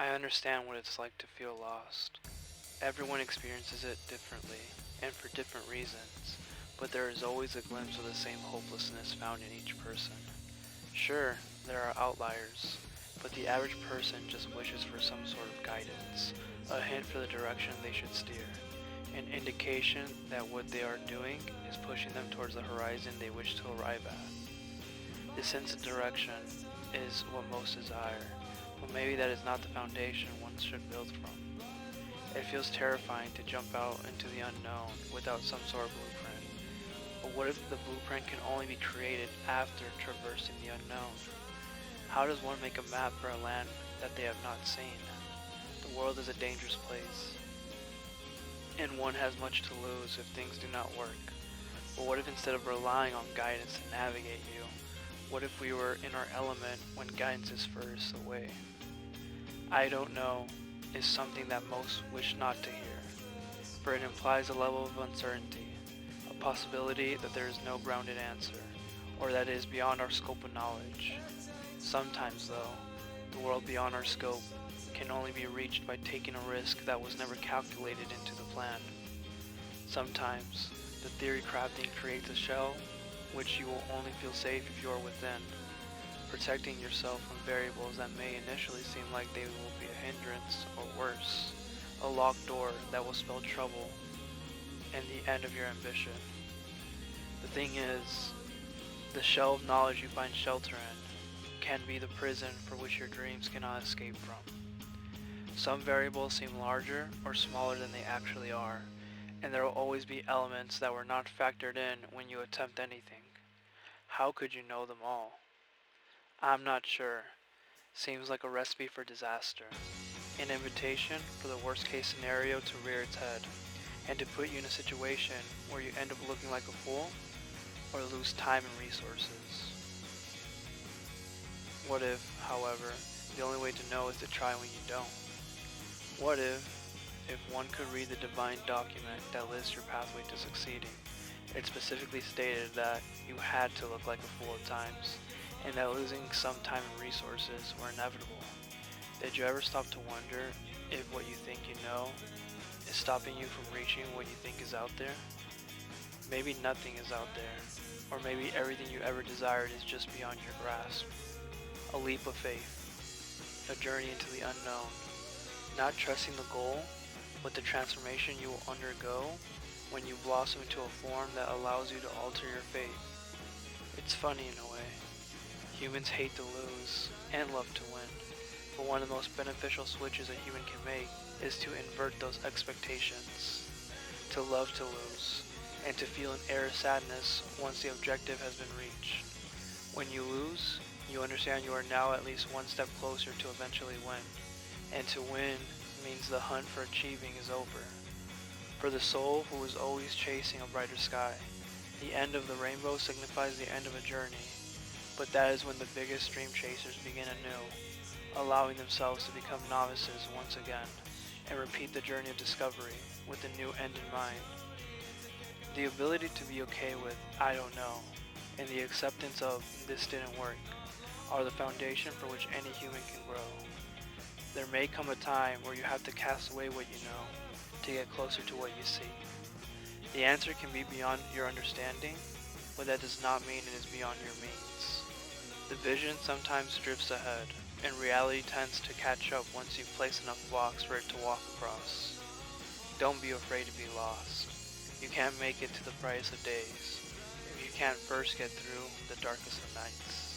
I understand what it's like to feel lost. Everyone experiences it differently, and for different reasons, but there is always a glimpse of the same hopelessness found in each person. Sure, there are outliers, but the average person just wishes for some sort of guidance, a hint for the direction they should steer, an indication that what they are doing is pushing them towards the horizon they wish to arrive at. The sense of direction is what most desire, but maybe that is not the foundation one should build from. It feels terrifying to jump out into the unknown without some sort of blueprint. But what if the blueprint can only be created after traversing the unknown? How does one make a map for a land that they have not seen? The world is a dangerous place, and one has much to lose if things do not work. But what if instead of relying on guidance to navigate you, what if we were in our element when guidance is furthest away? I don't know is something that most wish not to hear, for it implies a level of uncertainty, a possibility that there is no grounded answer, or that it is beyond our scope of knowledge. Sometimes, though, the world beyond our scope can only be reached by taking a risk that was never calculated into the plan. Sometimes, the theory crafting creates a shell which you will only feel safe if you are within, protecting yourself from variables that may initially seem like they will be a hindrance or worse, a locked door that will spell trouble and the end of your ambition. The thing is, the shell of knowledge you find shelter in can be the prison for which your dreams cannot escape from. Some variables seem larger or smaller than they actually are, and there will always be elements that were not factored in when you attempt anything. How could you know them all? I'm not sure. Seems like a recipe for disaster. An invitation for the worst case scenario to rear its head, and to put you in a situation where you end up looking like a fool, or lose time and resources. What if, however, the only way to know is to try when you don't? What if one could read the divine document that lists your pathway to succeeding, it specifically stated that you had to look like a fool at times, and that losing some time and resources were inevitable? Did you ever stop to wonder if what you think you know is stopping you from reaching what you think is out there? Maybe nothing is out there, or maybe everything you ever desired is just beyond your grasp. A leap of faith, a journey into the unknown, not trusting the goal, but the transformation you will undergo when you blossom into a form that allows you to alter your fate. It's funny in a way. Humans hate to lose and love to win, but one of the most beneficial switches a human can make is to invert those expectations, to love to lose, and to feel an air of sadness once the objective has been reached. When you lose, you understand you are now at least one step closer to eventually win, and to win means the hunt for achieving is over. For the soul who is always chasing a brighter sky, the end of the rainbow signifies the end of a journey, but that is when the biggest dream chasers begin anew, allowing themselves to become novices once again, and repeat the journey of discovery with a new end in mind. The ability to be okay with "I don't know" and the acceptance of "this didn't work" are the foundation for which any human can grow. There may come a time where you have to cast away what you know to get closer to what you seek. The answer can be beyond your understanding, but that does not mean it is beyond your means. The vision sometimes drifts ahead, and reality tends to catch up once you've placed enough blocks for it to walk across. Don't be afraid to be lost. You can't make it to the brightest of days if you can't first get through the darkest of nights.